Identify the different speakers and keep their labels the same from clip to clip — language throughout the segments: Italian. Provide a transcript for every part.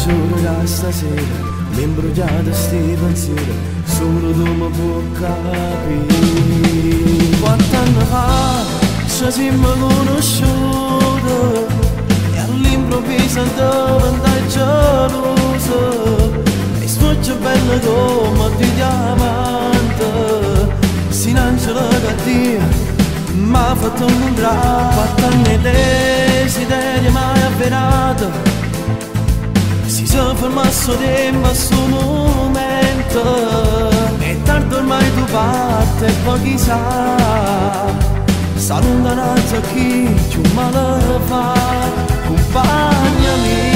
Speaker 1: giuro che stasera mi imbrugliate sti pensieri, solo tu mi puoi capire. Quant'anni fa ci siamo conosciuti e all'improvviso diventai geloso, e sfoggia bella come di diamante, si lancia la cattiva m'ha fatto incontrare. 4 anni desiderio mai avverato, si sono fermato tempo a suo momento, è tardi ormai tu parti e poi chissà sta lontananza chi più male fa, accompagnami.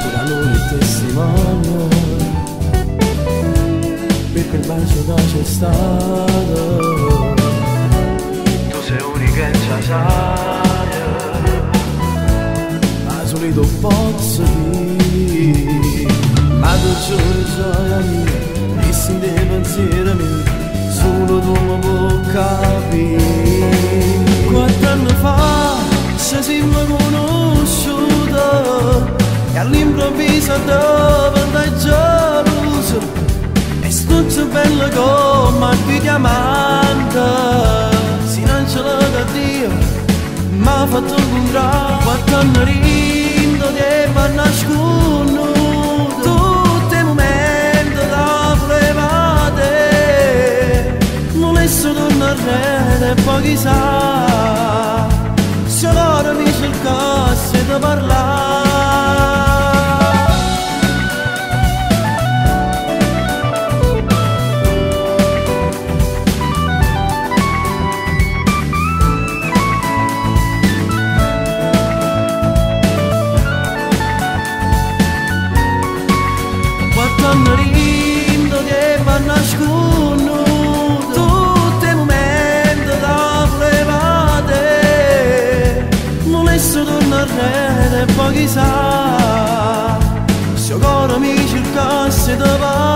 Speaker 1: Ora non è testimonio perché il bacio che c'è stato, tu sei unica e già sai, ma solito posso dire, ma tu gioia mia, e si dei pensieri miei, solo tu mi puoi capire. 4 anni fa ci siamo conosciuti e all'improvviso diventai geloso, e stuccio bella come di diamante, si lancia la cattiva m'ha fatto incontrare. 4 anni rindo e mi nascondo tutti i momenti da volevate, non adesso torno a rete e poi chissà se ora mi cercasse di parlare. Rindo che mi nascondo tutti i momenti da volevate, non adesso torno a rete e poi chissà se ancora mi cercasse di parlare.